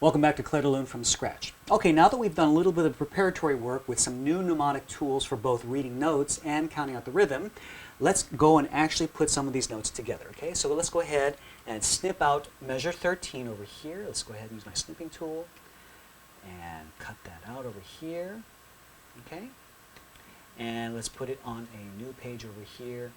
Welcome back to Clair to Learn from Scratch. Okay, now that we've done a little bit of preparatory work with some new mnemonic tools for both reading notes and counting out the rhythm, let's go and actually put some of these notes together. Okay, so let's go ahead and snip out measure 13 over here. Let's go ahead and use my snipping tool and cut that out over here. Okay, and let's put it on a new page over here,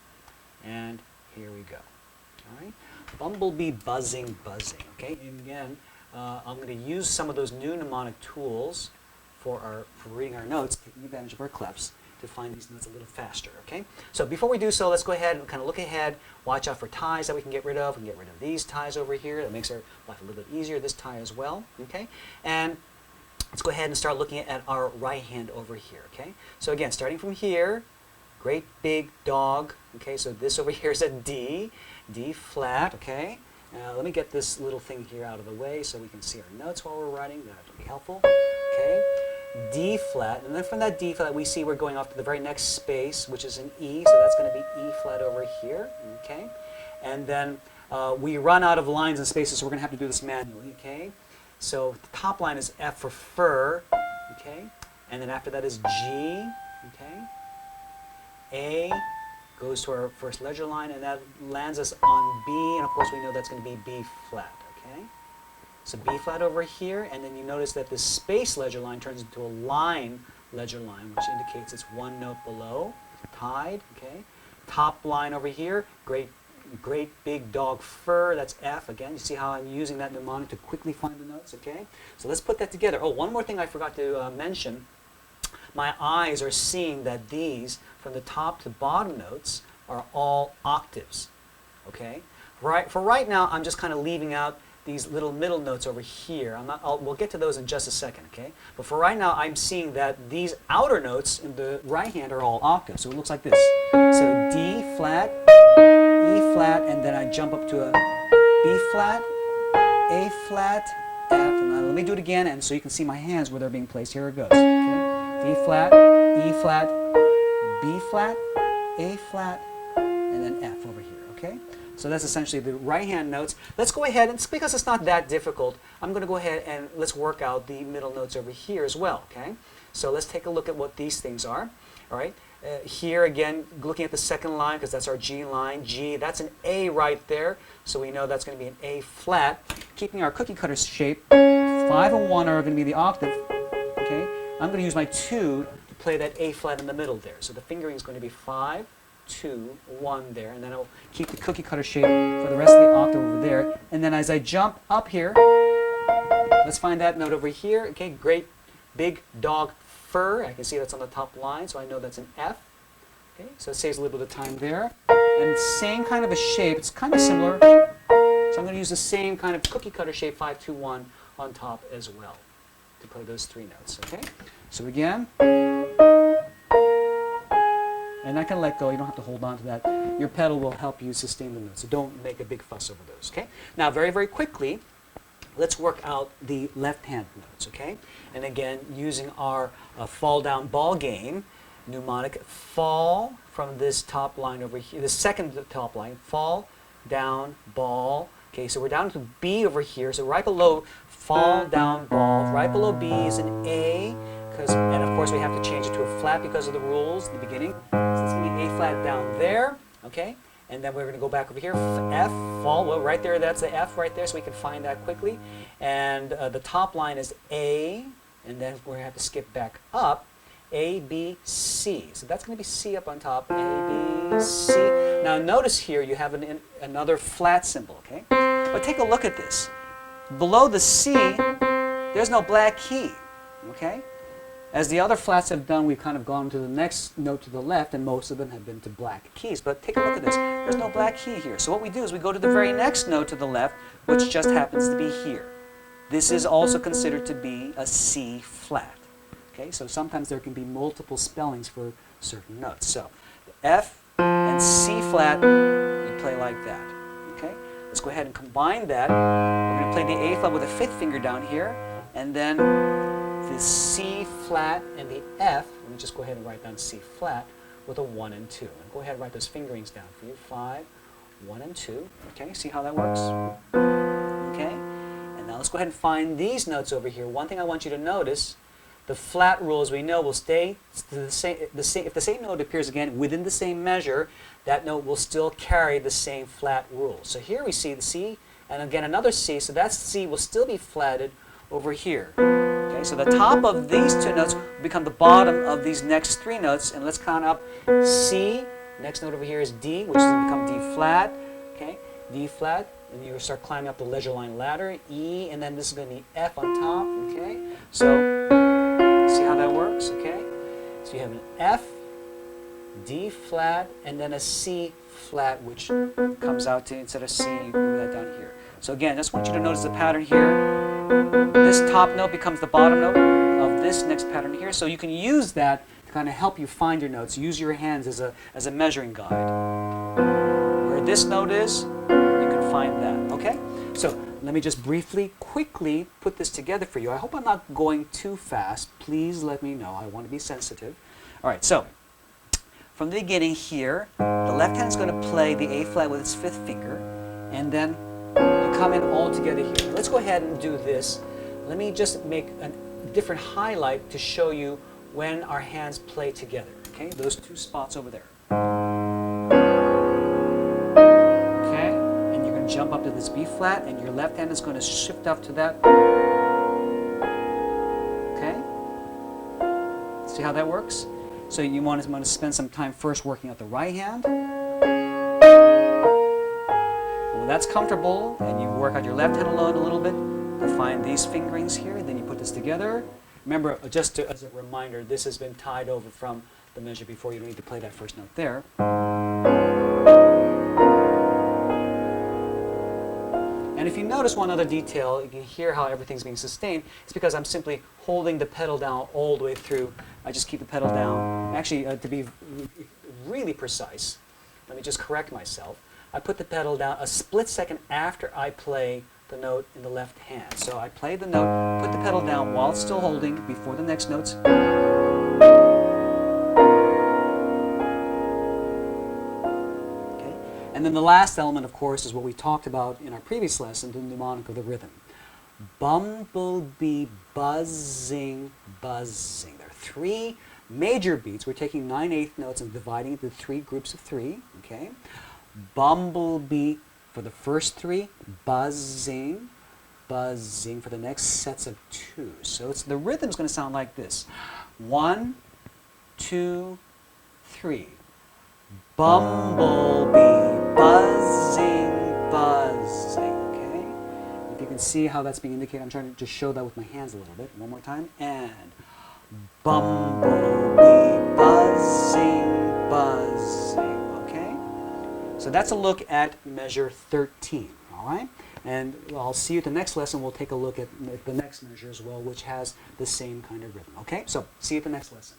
and here we go. All right, bumblebee buzzing, buzzing. Okay, and again, I'm going to use some of those new mnemonic tools for reading our notes, taking advantage of our clefs to find these notes a little faster. Okay, so before we do so, let's go ahead and kind of look ahead. Watch out for ties that we can get rid of. We can get rid of these ties over here. That makes our life a little bit easier. This tie as well. Okay, and let's go ahead and start looking at our right hand over here. Okay, so again, starting from here, great big dog. Okay, so this over here is a D, D flat. Okay. Now let me get this little thing here out of the way so we can see our notes while we're writing. That will be helpful. Okay, D flat, and then from that D flat we see we're going off to the very next space, which is an E, so that's going to be E flat over here. Okay, and then we run out of lines and spaces, so we're going to have to do this manually. Okay, so the top line is F for fur. Okay, and then after that is G. Okay, A goes to our first ledger line, and that lands us on B, and of course we know that's going to be B flat, okay? So B flat over here, and then you notice that this space ledger line turns into a line ledger line, which indicates it's one note below, tied, okay? Top line over here, great big dog fur, that's F. Again, you see how I'm using that mnemonic to quickly find the notes, okay? So let's put that together. Oh, one more thing I forgot to mention. My eyes are seeing that these, from the top to bottom notes, are all octaves. Okay? For right now, I'm just kind of leaving out these little middle notes over here. We'll get to those in just a second. Okay? But for right now, I'm seeing that these outer notes in the right hand are all octaves. So it looks like this. So D flat, E flat, and then I jump up to a B flat, A flat, F. And then let me do it again, and so you can see my hands where they're being placed. Here it goes. Okay? D flat, E flat, B flat, A flat, and then F over here, okay? So that's essentially the right hand notes. Let's go ahead, and because it's not that difficult, I'm going to go ahead and let's work out the middle notes over here as well, okay? So let's take a look at what these things are, all right? Here again, looking at the second line, because that's our G line, G, that's an A right there, so we know that's going to be an A flat. Keeping our cookie cutter shape, 5 and 1 are going to be the octave, okay? I'm going to use my 2 to play that A flat in the middle there. So the fingering is going to be 5, 2, 1 there, and then I'll keep the cookie cutter shape for the rest of the octave over there. And then as I jump up here, let's find that note over here. Okay, great big dog fur. I can see that's on the top line, so I know that's an F. Okay, so it saves a little bit of time there. And same kind of a shape. It's kind of similar. So I'm going to use the same kind of cookie cutter shape, 5, 2, 1 on top as well, to play those 3 notes, okay? So again, and I can let go, you don't have to hold on to that. Your pedal will help you sustain the notes, so don't make a big fuss over those, okay? Now, very, very quickly, let's work out the left-hand notes, okay? And again, using our fall down ball game, mnemonic, fall from this top line over here, the second top line, fall, down, ball. Okay, so we're down to B over here, so right below fall, down, ball. Right below B is an A, and of course we have to change it to a flat because of the rules in the beginning. So it's going to be A flat down there, okay? And then we're going to go back over here, F, fall, well right there, that's the F right there, so we can find that quickly. And the top line is A, and then we're going to have to skip back up, A, B, C. So that's going to be C up on top, A, B, C. Now notice here you have another flat symbol, okay? But take a look at this. Below the C, there's no black key, okay? As the other flats have done, we've kind of gone to the next note to the left, and most of them have been to black keys. But take a look at this. There's no black key here. So what we do is we go to the very next note to the left, which just happens to be here. This is also considered to be a C flat. Okay, so sometimes there can be multiple spellings for certain notes. So the F and C flat, you play like that. Okay, let's go ahead and combine that. We're going to play the A flat with the 5th finger down here, and then the C flat and the F. Let me just go ahead and write down C flat with a 1 and 2. And go ahead and write those fingerings down for you. 5, 1 and 2. Okay, see how that works? Okay, and now let's go ahead and find these notes over here. One thing I want you to notice, the flat rule, as we know, will stay the same. If the same note appears again within the same measure, that note will still carry the same flat rule. So here we see the C, and again another C, so that C will still be flatted over here. Okay, so the top of these two notes will become the bottom of these next three notes, and let's count up C. Next note over here is D, which is going to become D flat. Okay, D flat, and you start climbing up the leisure line ladder. E, and then this is going to be F on top. Okay, so see how that works? Okay, so you have an F, D flat, and then a C flat, which comes out to, instead of C, you move that down here. So again, I just want you to notice the pattern here. This top note becomes the bottom note of this next pattern here. So you can use that to kind of help you find your notes. Use your hands as a measuring guide. Where this note is, you can find that. Okay? So let me just briefly, quickly put this together for you. I hope I'm not going too fast. Please let me know. I want to be sensitive. All right, so from the beginning here, the left hand is going to play the A flat with its fifth finger, and then you come in all together here. Let's go ahead and do this. Let me just make a different highlight to show you when our hands play together. Okay, those two spots over there. Okay, and you're going to jump up to this B flat, and your left hand is going to shift up to that. Okay, see how that works? So you want to spend some time first working out the right hand. When that's comfortable, and you work out your left hand alone a little bit to find these fingerings here, then you put this together. Remember, just as a reminder, this has been tied over from the measure before. You don't need to play that first note there. And if you notice one other detail, you can hear how everything's being sustained. It's because I'm simply holding the pedal down all the way through. I just keep the pedal down. Actually, to be really precise, let me just correct myself. I put the pedal down a split second after I play the note in the left hand. So I play the note, put the pedal down while it's still holding before the next notes. Okay. And then the last element, of course, is what we talked about in our previous lesson, the mnemonic of the rhythm. Bumblebee, buzzing, buzzing. There are three major beats. We're taking 9/8 notes and dividing it into three groups of three. Okay. Bumblebee for the first three, buzzing, buzzing for the next sets of two. So the rhythm's going to sound like this. 1, 2, 3. Bumblebee, buzzing, buzzing. Okay? If you can see how that's being indicated, I'm trying to just show that with my hands a little bit. One more time. And bumblebee, buzzing, buzzing. So that's a look at measure 13, all right? And I'll see you at the next lesson. We'll take a look at the next measure as well, which has the same kind of rhythm, okay? So see you at the next lesson.